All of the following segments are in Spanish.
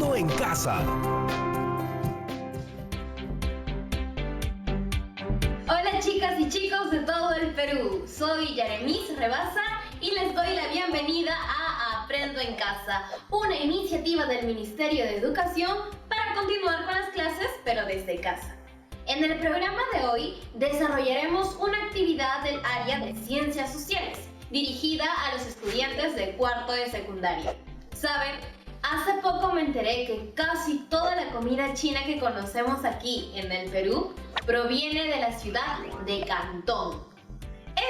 Aprendo en Casa. Hola chicas y chicos de todo el Perú, soy Yaremis Rebasa y les doy la bienvenida a Aprendo en Casa, una iniciativa del Ministerio de Educación para continuar con las clases pero desde casa. En el programa de hoy desarrollaremos una actividad del área de Ciencias Sociales, dirigida a los estudiantes de cuarto de secundaria. ¿Saben? Hace poco me enteré que casi toda la comida china que conocemos aquí en el Perú proviene de la ciudad de Cantón.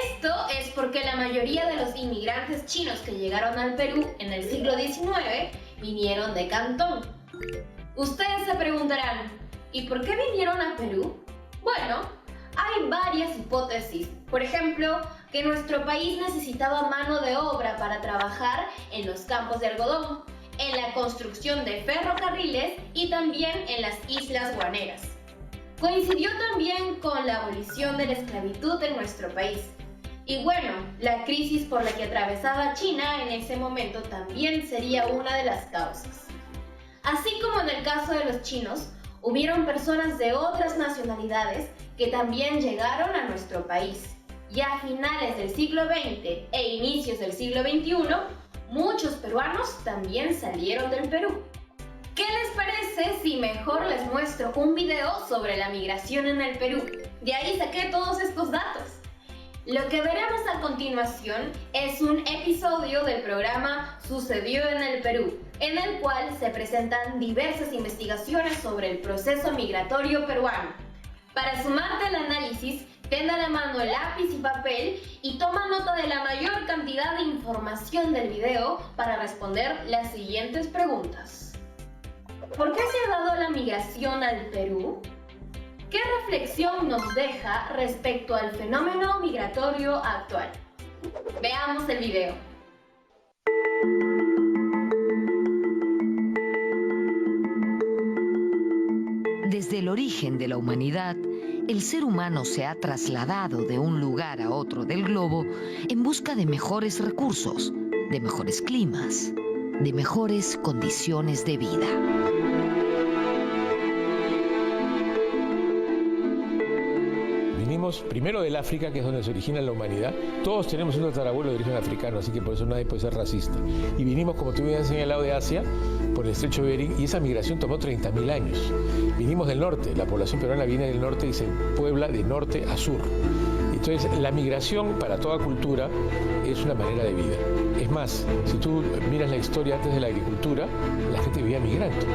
Esto es porque la mayoría de los inmigrantes chinos que llegaron al Perú en el siglo XIX vinieron de Cantón. Ustedes se preguntarán, ¿y por qué vinieron a Perú? Bueno, hay varias hipótesis. Por ejemplo, que nuestro país necesitaba mano de obra para trabajar en los campos de algodón, en la construcción de ferrocarriles y también en las islas guaneras. Coincidió también con la abolición de la esclavitud en nuestro país. Y bueno, la crisis por la que atravesaba China en ese momento también sería una de las causas. Así como en el caso de los chinos, hubieron personas de otras nacionalidades que también llegaron a nuestro país. Y a finales del siglo XX e inicios del siglo XXI, muchos peruanos también salieron del Perú. ¿Qué les parece si mejor les muestro un video sobre la migración en el Perú? De ahí saqué todos estos datos. Lo que veremos a continuación es un episodio del programa Sucedió en el Perú, en el cual se presentan diversas investigaciones sobre el proceso migratorio peruano. Para sumarte al análisis, ten a la mano lápiz y papel y toma nota de la mayor cantidad de información del video para responder las siguientes preguntas. ¿Por qué se ha dado la migración al Perú? ¿Qué reflexión nos deja respecto al fenómeno migratorio actual? Veamos el video. Desde el origen de la humanidad, el ser humano se ha trasladado de un lugar a otro del globo en busca de mejores recursos, de mejores climas, de mejores condiciones de vida. Venimos primero del África, que es donde se origina la humanidad. Todos tenemos un tatarabuelo de origen africano, así que por eso nadie puede ser racista. Y vinimos, como tú me habías señalado, de Asia, por el estrecho de Bering, y esa migración tomó 30.000 años. Vinimos del norte, la población peruana viene del norte y se puebla de norte a sur. Entonces, la migración para toda cultura es una manera de vida. Es más, si tú miras la historia antes de la agricultura, la gente vivía migrando,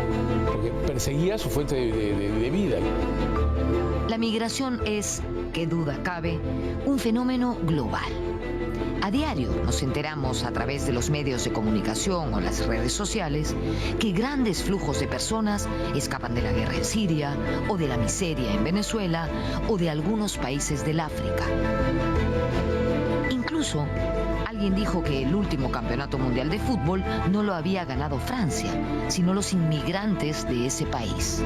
porque perseguía su fuente de vida. La migración es, qué duda cabe, un fenómeno global. A diario nos enteramos a través de los medios de comunicación o las redes sociales que grandes flujos de personas escapan de la guerra en Siria o de la miseria en Venezuela o de algunos países del África. Incluso, alguien dijo que el último campeonato mundial de fútbol no lo había ganado Francia, sino los inmigrantes de ese país.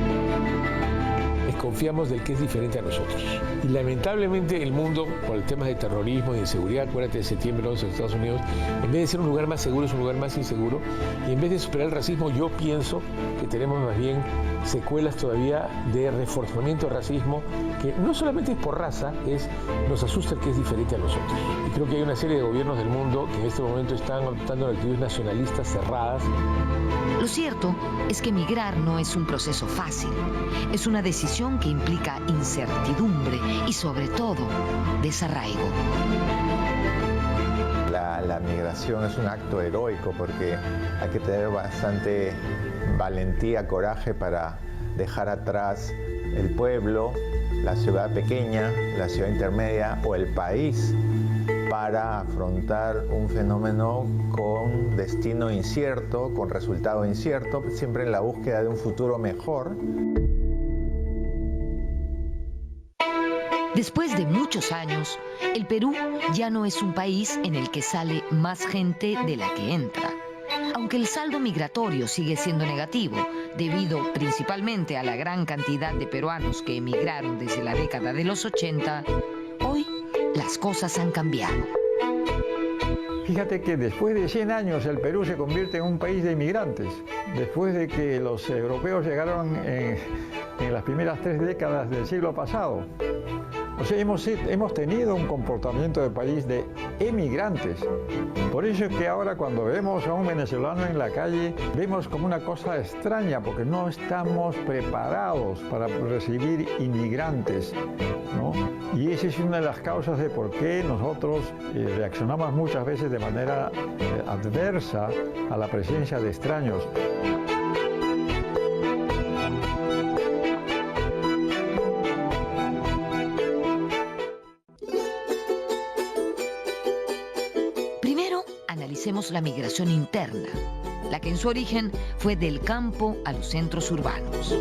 Desconfiamos del que es diferente a nosotros. Y lamentablemente el mundo, por el tema de terrorismo y de inseguridad, acuérdate de septiembre 11 de Estados Unidos, en vez de ser un lugar más seguro, es un lugar más inseguro. Y en vez de superar el racismo, yo pienso que tenemos más bien secuelas todavía de reforzamiento del racismo, que no solamente es por raza, nos asusta el que es diferente a nosotros. Y creo que hay una serie de gobiernos del mundo que en este momento están optando actitudes nacionalistas cerradas. Lo cierto es que migrar no es un proceso fácil. Es una decisión que implica incertidumbre y, sobre todo, desarraigo. La migración es un acto heroico porque hay que tener bastante valentía, coraje para dejar atrás el pueblo, la ciudad pequeña, la ciudad intermedia o el país para afrontar un fenómeno con destino incierto, con resultado incierto, siempre en la búsqueda de un futuro mejor. Después de muchos años, el Perú ya no es un país en el que sale más gente de la que entra. Aunque el saldo migratorio sigue siendo negativo, debido principalmente a la gran cantidad de peruanos que emigraron desde la década de los 80, hoy las cosas han cambiado. Fíjate que después de 100 años el Perú se convierte en un país de inmigrantes. Después de que los europeos llegaron en las primeras 3 décadas del siglo pasado. O sea, hemos tenido un comportamiento de país de emigrantes. Por eso es que ahora cuando vemos a un venezolano en la calle, vemos como una cosa extraña, porque no estamos preparados para recibir inmigrantes, ¿no? Y esa es una de las causas de por qué nosotros reaccionamos muchas veces de manera adversa a la presencia de extraños. Analicemos la migración interna, la que en su origen fue del campo a los centros urbanos.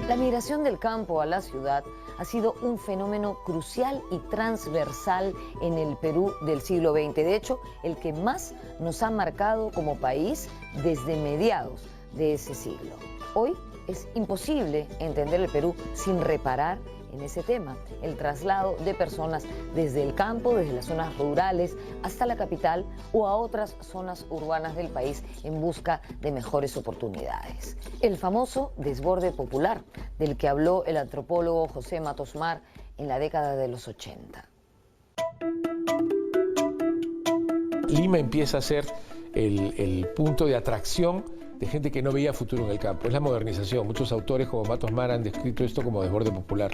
La migración del campo a la ciudad ha sido un fenómeno crucial y transversal en el Perú del siglo XX. De hecho, el que más nos ha marcado como país desde mediados de ese siglo. Hoy es imposible entender el Perú sin reparar en ese tema, el traslado de personas desde el campo, desde las zonas rurales, hasta la capital o a otras zonas urbanas del país en busca de mejores oportunidades. El famoso desborde popular, del que habló el antropólogo José Matos Mar en la década de los 80. Lima empieza a ser el punto de atracción de gente que no veía futuro en el campo. Es la modernización. Muchos autores como Matos Mar han descrito esto como desborde popular.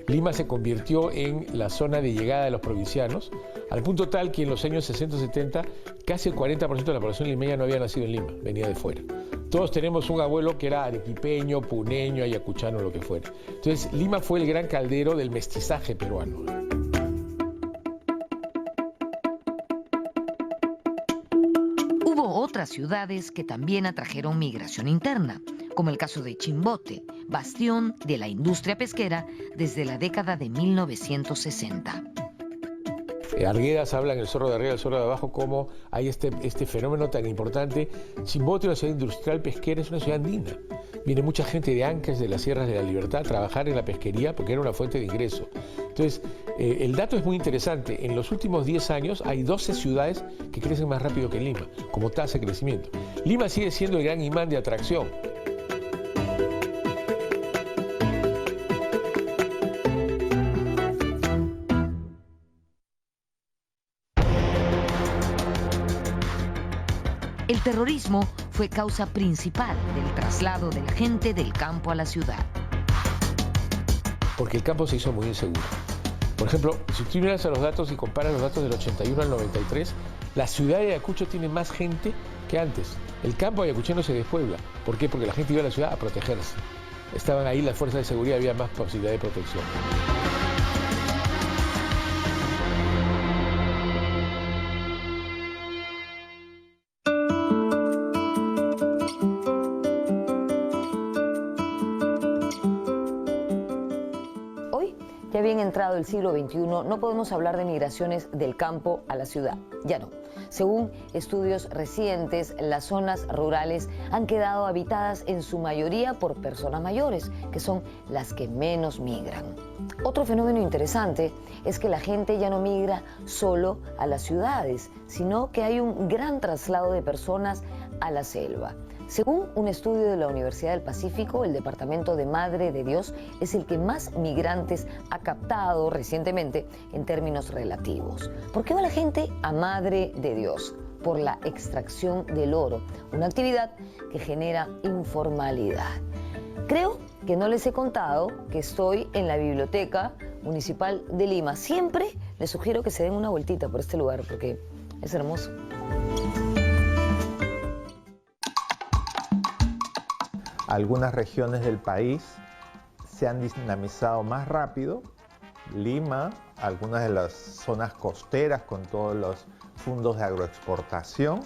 Lima se convirtió en la zona de llegada de los provincianos, al punto tal que en los años 60-70 casi el 40% de la población limeña no había nacido en Lima, venía de fuera. Todos tenemos un abuelo que era arequipeño, puneño, ayacuchano, lo que fuera. Entonces Lima fue el gran caldero del mestizaje peruano. Otras ciudades que también atrajeron migración interna, como el caso de Chimbote, bastión de la industria pesquera desde la década de 1960. Arguedas habla en El Zorro de Arriba y El Zorro de Abajo cómo hay este fenómeno tan importante. Chimbote, una ciudad industrial pesquera, es una ciudad andina. Viene mucha gente de Ancash, de las Sierras de la Libertad, a trabajar en la pesquería porque era una fuente de ingreso. Entonces, el dato es muy interesante. En los últimos 10 años hay 12 ciudades que crecen más rápido que Lima, como tasa de crecimiento. Lima sigue siendo el gran imán de atracción. El terrorismo fue causa principal del traslado de la gente del campo a la ciudad. Porque el campo se hizo muy inseguro. Por ejemplo, si tú miras a los datos y comparas los datos del 81 al 93, la ciudad de Ayacucho tiene más gente que antes. El campo ayacuchano se despuebla. ¿Por qué? Porque la gente iba a la ciudad a protegerse. Estaban ahí las fuerzas de seguridad, había más posibilidad de protección. Ya bien entrado el siglo XXI, no podemos hablar de migraciones del campo a la ciudad, ya no. Según estudios recientes, las zonas rurales han quedado habitadas en su mayoría por personas mayores, que son las que menos migran. Otro fenómeno interesante es que la gente ya no migra solo a las ciudades, sino que hay un gran traslado de personas a la selva. Según un estudio de la Universidad del Pacífico, el departamento de Madre de Dios es el que más migrantes ha captado recientemente en términos relativos. ¿Por qué va la gente a Madre de Dios? Por la extracción del oro, una actividad que genera informalidad. Creo que no les he contado que estoy en la Biblioteca Municipal de Lima. Siempre les sugiero que se den una vueltita por este lugar porque es hermoso. Algunas regiones del país se han dinamizado más rápido. Lima, algunas de las zonas costeras con todos los fondos de agroexportación,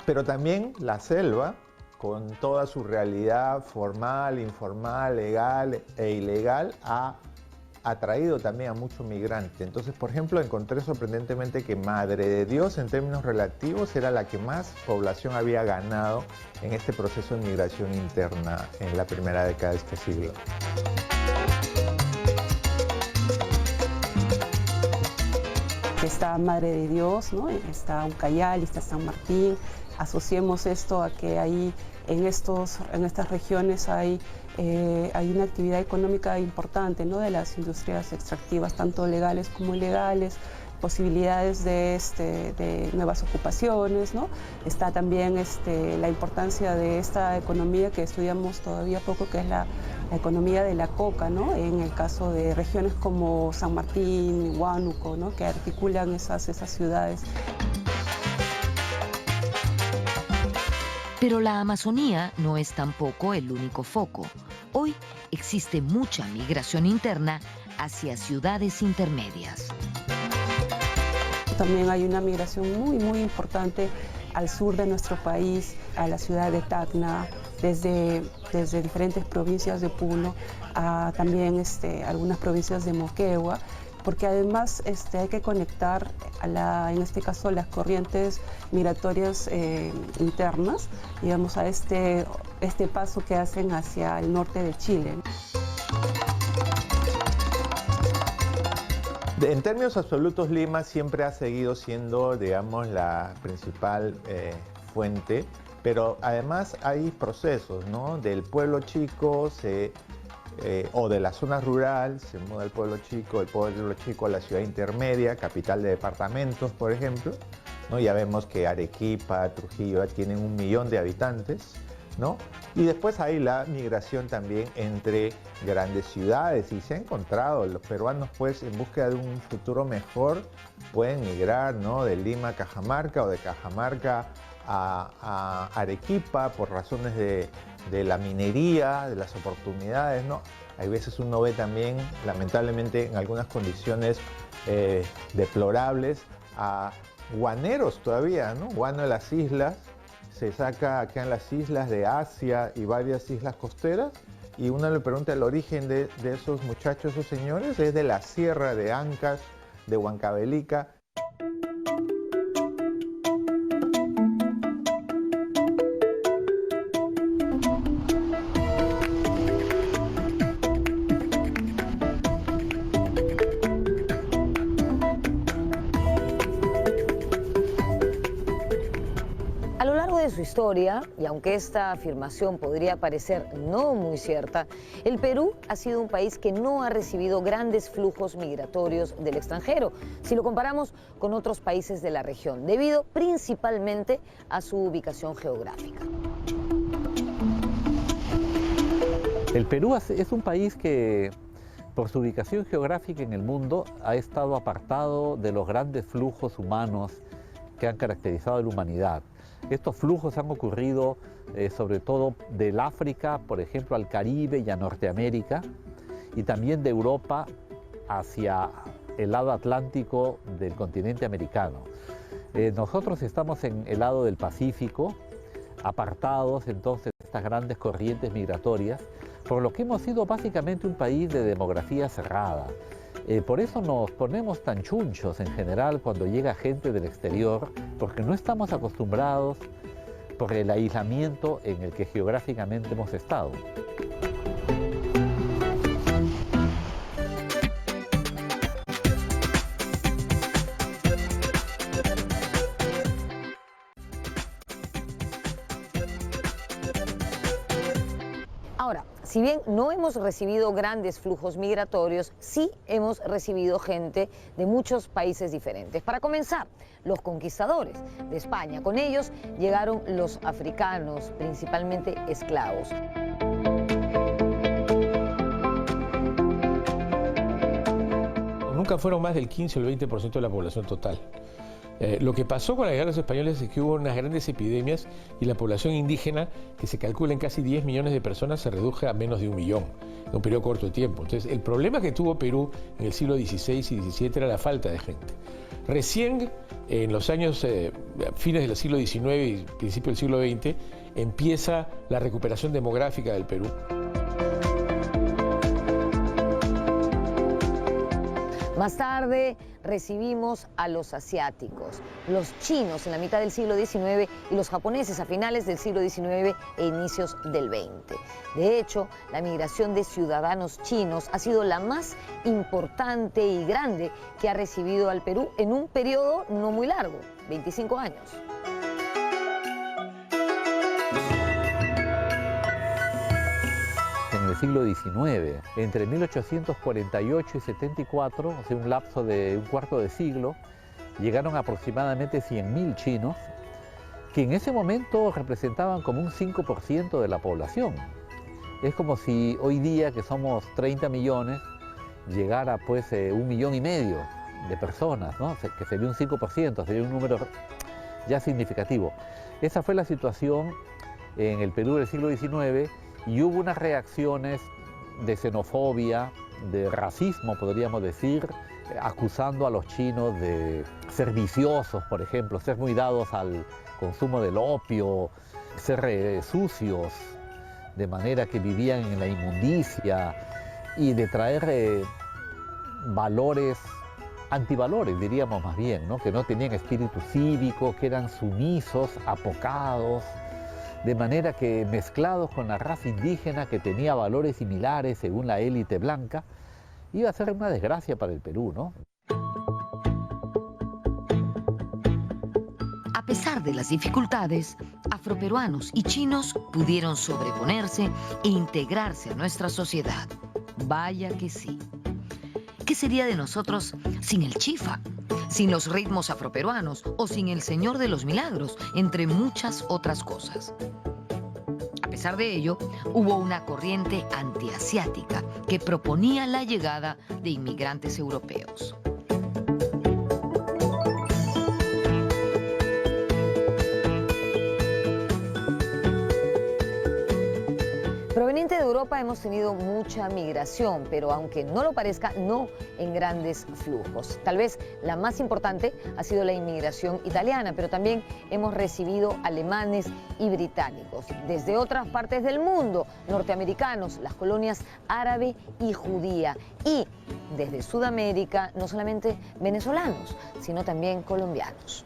pero también la selva con toda su realidad formal, informal, legal e ilegal ha atraído también a muchos migrantes. Entonces, por ejemplo, encontré sorprendentemente que Madre de Dios, en términos relativos, era la que más población había ganado en este proceso de migración interna en la primera década de este siglo. Está Madre de Dios, ¿no? Está Ucayali, está San Martín. Asociemos esto a que ahí en estas regiones hay una actividad económica importante, ¿no? De las industrias extractivas, tanto legales como ilegales, posibilidades de nuevas ocupaciones, ¿no? Está también la importancia de esta economía que estudiamos todavía poco, que es la economía de la coca, ¿no? En el caso de regiones como San Martín, Huánuco, ¿no? Que articulan esas ciudades. Pero la Amazonía no es tampoco el único foco. Hoy existe mucha migración interna hacia ciudades intermedias. También hay una migración muy importante al sur de nuestro país, a la ciudad de Tacna, desde diferentes provincias de Puno, a también algunas provincias de Moquegua, porque además hay que conectar, en este caso, las corrientes migratorias internas, digamos, a este paso que hacen hacia el norte de Chile. En términos absolutos, Lima siempre ha seguido siendo, digamos, la principal fuente, pero además hay procesos, ¿no? Del pueblo chico o de la zona rural se muda el pueblo chico a la ciudad intermedia, capital de departamentos, por ejemplo, ¿no? Ya vemos que Arequipa, Trujillo tienen 1 millón de habitantes, ¿no? Y después hay la migración también entre grandes ciudades y se ha encontrado, los peruanos pues en búsqueda de un futuro mejor pueden migrar, ¿no? De Lima a Cajamarca o de Cajamarca a Arequipa por razones de la minería, de las oportunidades, ¿no? Hay veces uno ve también, lamentablemente, en algunas condiciones deplorables, a guaneros todavía, ¿no? Guano de las islas, se saca acá en las islas de Asia y varias islas costeras, y uno le pregunta el origen de esos muchachos, esos señores, es de la sierra de Ancash, de Huancavelica. Su historia, y aunque esta afirmación podría parecer no muy cierta, el Perú ha sido un país que no ha recibido grandes flujos migratorios del extranjero, si lo comparamos con otros países de la región, debido principalmente a su ubicación geográfica. El Perú es un país que, por su ubicación geográfica en el mundo, ha estado apartado de los grandes flujos humanos que han caracterizado a la humanidad. Estos flujos han ocurrido sobre todo del África, por ejemplo, al Caribe y a Norteamérica, y también de Europa hacia el lado atlántico del continente americano. Nosotros estamos en el lado del Pacífico, apartados entonces de estas grandes corrientes migratorias, por lo que hemos sido básicamente un país de demografía cerrada. Por eso nos ponemos tan chunchos en general cuando llega gente del exterior, porque no estamos acostumbrados por el aislamiento en el que geográficamente hemos estado. Ahora, si bien no hemos recibido grandes flujos migratorios, sí hemos recibido gente de muchos países diferentes. Para comenzar, los conquistadores de España. Con ellos llegaron los africanos, principalmente esclavos. Nunca fueron más del 15 o el 20% de la población total. Lo que pasó con la llegada de los españoles es que hubo unas grandes epidemias y la población indígena, que se calcula en casi 10 millones de personas, se redujo a menos de 1 millón en un periodo corto de tiempo. Entonces, el problema que tuvo Perú en el siglo XVI y XVII era la falta de gente. Recién en los años fines del siglo XIX y principio del siglo XX empieza la recuperación demográfica del Perú. Más tarde recibimos a los asiáticos, los chinos en la mitad del siglo XIX y los japoneses a finales del siglo XIX e inicios del XX. De hecho, la migración de ciudadanos chinos ha sido la más importante y grande que ha recibido al Perú en un periodo no muy largo, 25 años. En el siglo XIX, entre 1848 y 74, o sea, un lapso de un cuarto de siglo, llegaron aproximadamente 100.000 chinos, que en ese momento representaban como un 5% de la población. Es como si hoy día, que somos 30 millones, llegara pues 1,5 millones de personas, ¿no? Que sería un 5%, sería un número ya significativo. Esa fue la situación en el Perú del siglo XIX, y hubo unas reacciones de xenofobia, de racismo, podríamos decir, acusando a los chinos de ser viciosos, por ejemplo, ser muy dados al consumo del opio, ser sucios, de manera que vivían en la inmundicia, y de traer valores, antivalores diríamos más bien, ¿no? Que no tenían espíritu cívico, que eran sumisos, apocados, de manera que mezclados con la raza indígena que tenía valores similares según la élite blanca, iba a ser una desgracia para el Perú, ¿no? A pesar de las dificultades, afroperuanos y chinos pudieron sobreponerse e integrarse a nuestra sociedad. Vaya que sí. ¿Qué sería de nosotros sin el chifa, sin los ritmos afroperuanos o sin el Señor de los Milagros, entre muchas otras cosas? A pesar de ello, hubo una corriente antiasiática que proponía la llegada de inmigrantes europeos. Proveniente de Europa hemos tenido mucha migración, pero aunque no lo parezca, no en grandes flujos. Tal vez la más importante ha sido la inmigración italiana, pero también hemos recibido alemanes y británicos. Desde otras partes del mundo, norteamericanos, las colonias árabe y judía. Y desde Sudamérica, no solamente venezolanos, sino también colombianos.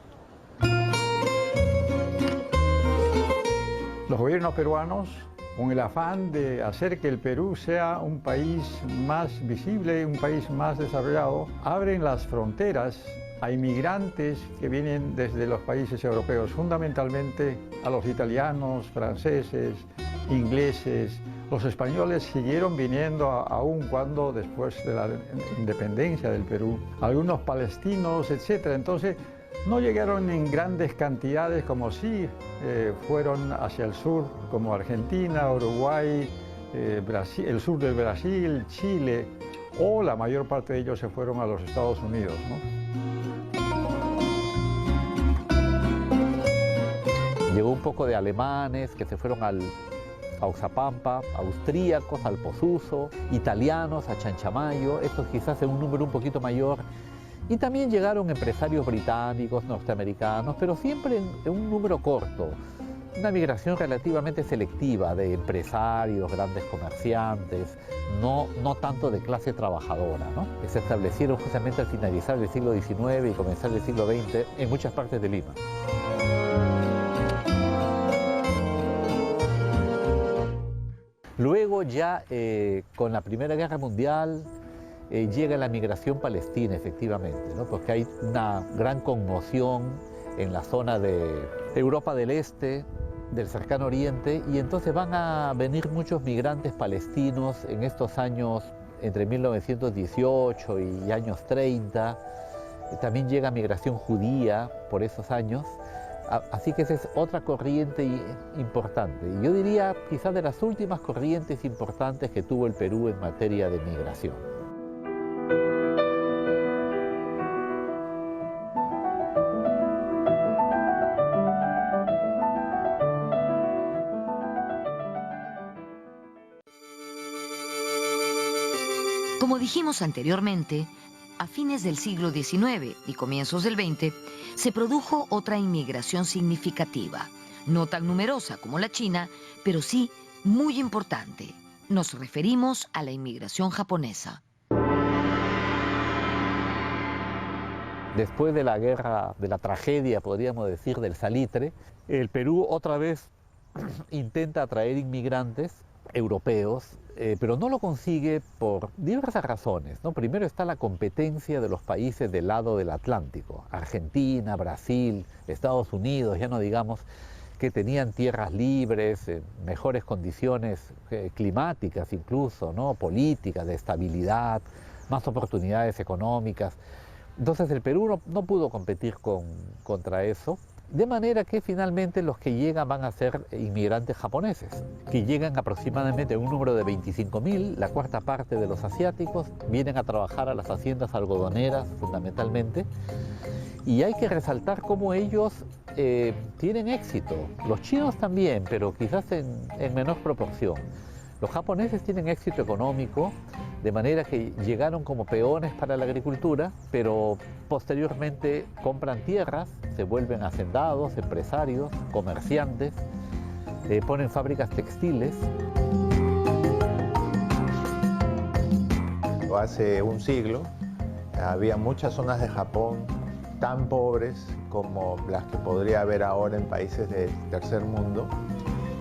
Los gobiernos peruanos, con el afán de hacer que el Perú sea un país más visible, un país más desarrollado, abren las fronteras a inmigrantes que vienen desde los países europeos, fundamentalmente a los italianos, franceses, ingleses. Los españoles siguieron viniendo aún cuando después de la independencia del Perú, algunos palestinos, etc. Entonces, no llegaron en grandes cantidades como sí fueron hacia el sur, como Argentina, Uruguay, Brasil, el sur del Brasil, Chile, o la mayor parte de ellos se fueron a los Estados Unidos, ¿no? Llegó un poco de alemanes que se fueron a Oxapampa, austríacos al Posuzo, italianos a Chanchamayo, estos quizás en un número un poquito mayor. Y también llegaron empresarios británicos, norteamericanos, pero siempre en un número corto. Una migración relativamente selectiva de empresarios, grandes comerciantes, no tanto de clase trabajadora, ¿no? Que se establecieron justamente al finalizar el siglo XIX y comenzar el siglo XX en muchas partes de Lima. Luego ya con la Primera Guerra Mundial, llega la migración palestina, efectivamente, ¿no? Porque hay una gran conmoción en la zona de Europa del Este, del Cercano Oriente, y entonces van a venir muchos migrantes palestinos en estos años entre 1918 y años 30. También llega migración judía por esos años, así que esa es otra corriente importante. Y yo diría quizás de las últimas corrientes importantes que tuvo el Perú en materia de migración. Como dijimos anteriormente, a fines del siglo XIX y comienzos del XX, se produjo otra inmigración significativa, no tan numerosa como la china, pero sí muy importante. Nos referimos a la inmigración japonesa. después de la guerra, de la tragedia, podríamos decir, del salitre, el Perú otra vez intenta atraer inmigrantes europeos, pero no lo consigue por diversas razones, ¿no? Primero está la competencia de los países del lado del Atlántico, Argentina, Brasil, Estados Unidos, ya no digamos, que tenían tierras libres, mejores condiciones climáticas incluso, ¿no? Políticas, de estabilidad, más oportunidades económicas. Entonces el Perú no pudo competir contra eso, de manera que finalmente los que llegan van a ser inmigrantes japoneses, que llegan aproximadamente a un número de 25.000, la cuarta parte de los asiáticos, vienen a trabajar a las haciendas algodoneras fundamentalmente, y hay que resaltar cómo ellos tienen éxito. Los chinos también, pero quizás en menor proporción. Los japoneses tienen éxito económico, de manera que llegaron como peones para la agricultura, pero posteriormente compran tierras, se vuelven hacendados, empresarios, comerciantes, ponen fábricas textiles. Hace un siglo había muchas zonas de Japón tan pobres como las que podría haber ahora en países del tercer mundo.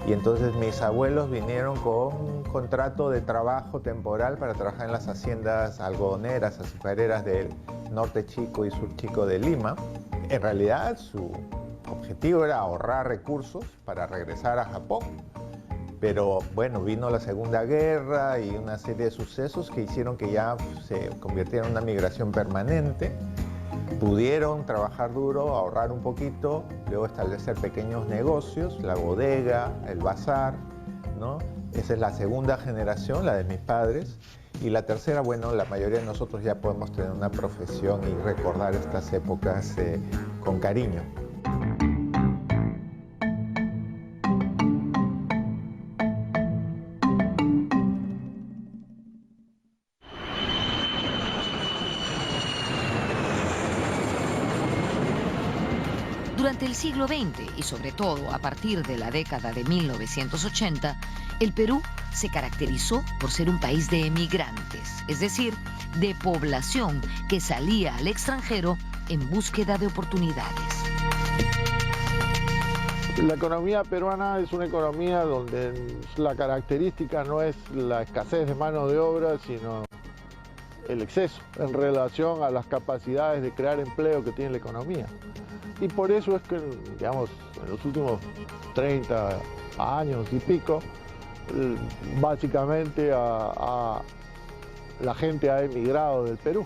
Y entonces mis abuelos vinieron con un contrato de trabajo temporal para trabajar en las haciendas algodoneras, azucareras del norte chico y sur chico de Lima. En realidad su objetivo era ahorrar recursos para regresar a Japón. Pero bueno, vino la Segunda Guerra y una serie de sucesos que hicieron que ya se convirtiera en una migración permanente. Pudieron trabajar duro, ahorrar un poquito, luego establecer pequeños negocios, la bodega, el bazar, ¿no? Esa es la segunda generación, la de mis padres. Y la tercera, bueno, la mayoría de nosotros ya podemos tener una profesión y recordar estas épocas con cariño. Durante el siglo XX y sobre todo a partir de la década de 1980, el Perú se caracterizó por ser un país de emigrantes, es decir, de población que salía al extranjero en búsqueda de oportunidades. La economía peruana es una economía donde la característica no es la escasez de mano de obra, sino el exceso en relación a las capacidades de crear empleo que tiene la economía. Y por eso es que, digamos, en los últimos 30 años y pico, básicamente la gente ha emigrado del Perú.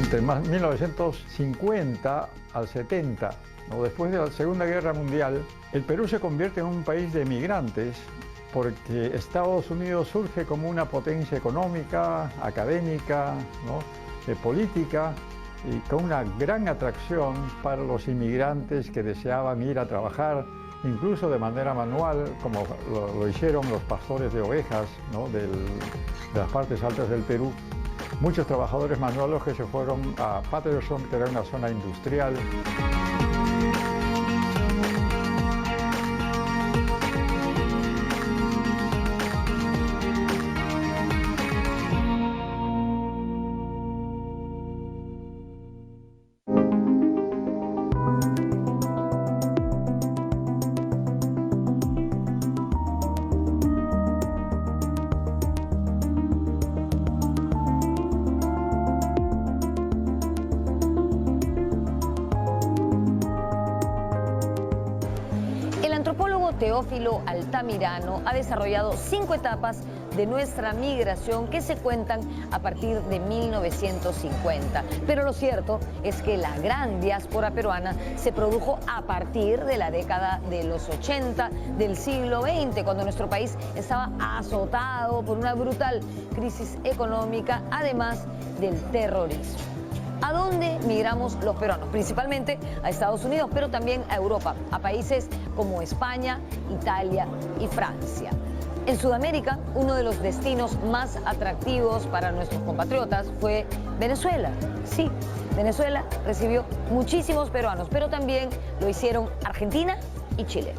Entre 1950 al 70, ¿no? Después de la Segunda Guerra Mundial, el Perú se convierte en un país de emigrantes porque Estados Unidos surge como una potencia económica, académica, ¿no? Política, y con una gran atracción para los inmigrantes que deseaban ir a trabajar, incluso de manera manual, como lo hicieron los pastores de ovejas, ¿no? de las partes altas del Perú. Muchos trabajadores manuales que se fueron a Patterson, que era una zona industrial. Teófilo Altamirano ha desarrollado 5 etapas de nuestra migración que se cuentan a partir de 1950. Pero lo cierto es que la gran diáspora peruana se produjo a partir de la década de los 80 del siglo XX, cuando nuestro país estaba azotado por una brutal crisis económica, además del terrorismo. ¿A dónde migramos los peruanos? Principalmente a Estados Unidos, pero también a Europa, a países como España, Italia y Francia. En Sudamérica, uno de los destinos más atractivos para nuestros compatriotas fue Venezuela. Sí, Venezuela recibió muchísimos peruanos, pero también lo hicieron Argentina y Chile.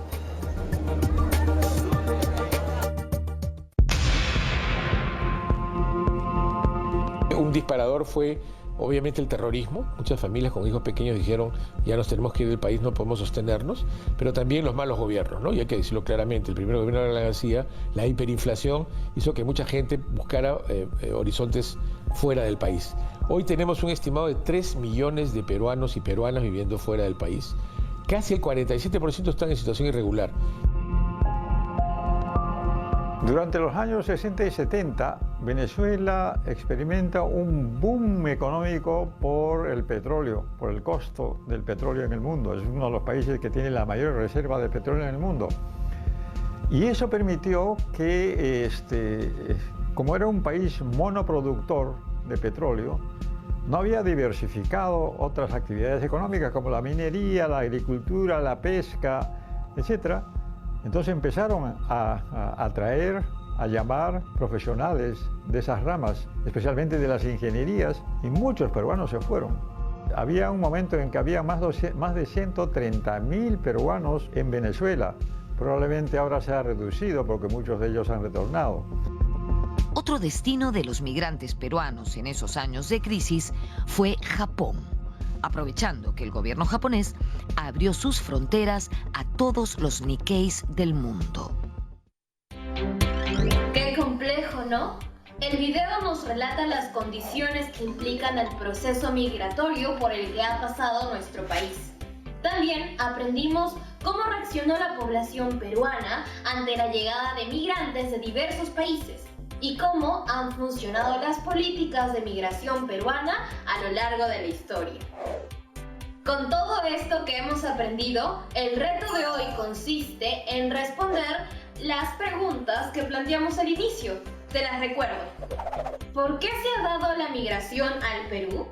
un disparador fue obviamente el terrorismo. Muchas familias con hijos pequeños dijeron, ya nos tenemos que ir del país, no podemos sostenernos, pero también los malos gobiernos, ¿no? Y hay que decirlo claramente, el primer gobierno de Alan García, la hiperinflación hizo que mucha gente buscara horizontes fuera del país. Hoy tenemos un estimado de 3 millones de peruanos y peruanas viviendo fuera del país. Casi el 47% están en situación irregular. Durante los años 60 y 70, Venezuela experimenta un boom económico por el petróleo, por el costo del petróleo en el mundo. Es uno de los países que tiene la mayor reserva de petróleo en el mundo. Y eso permitió que, como era un país monoproductor de petróleo, no había diversificado otras actividades económicas como la minería, la agricultura, la pesca, etc. Entonces empezaron a traer, a llamar profesionales de esas ramas, especialmente de las ingenierías, y muchos peruanos se fueron. Había un momento en que había más de 130.000 peruanos en Venezuela. Probablemente ahora se ha reducido porque muchos de ellos han retornado. Otro destino de los migrantes peruanos en esos años de crisis fue Japón, aprovechando que el gobierno japonés abrió sus fronteras a todos los Nikkeis del mundo. Qué complejo, ¿no? El video nos relata las condiciones que implican el proceso migratorio por el que ha pasado nuestro país. También aprendimos cómo reaccionó la población peruana ante la llegada de migrantes de diversos países y cómo han funcionado las políticas de migración peruana a lo largo de la historia. Con todo esto que hemos aprendido, el reto de hoy consiste en responder las preguntas que planteamos al inicio. Te las recuerdo. ¿Por qué se ha dado la migración al Perú?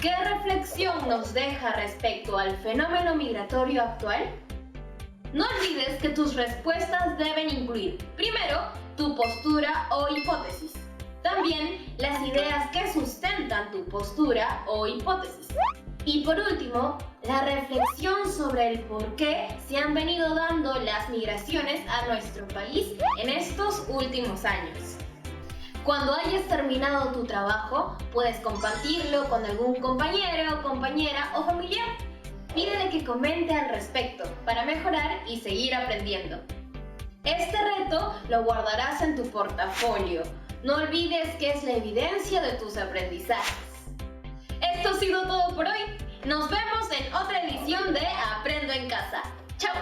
¿Qué reflexión nos deja respecto al fenómeno migratorio actual? No olvides que tus respuestas deben incluir, primero, tu postura o hipótesis. También las ideas que sustentan tu postura o hipótesis. Y por último, la reflexión sobre el por qué se han venido dando las migraciones a nuestro país en estos últimos años. Cuando hayas terminado tu trabajo, puedes compartirlo con algún compañero, compañera o familiar. Pídele que comente al respecto para mejorar y seguir aprendiendo. Este reto lo guardarás en tu portafolio. No olvides que es la evidencia de tus aprendizajes. Esto ha sido todo por hoy. Nos vemos en otra edición de Aprendo en Casa. ¡Chao!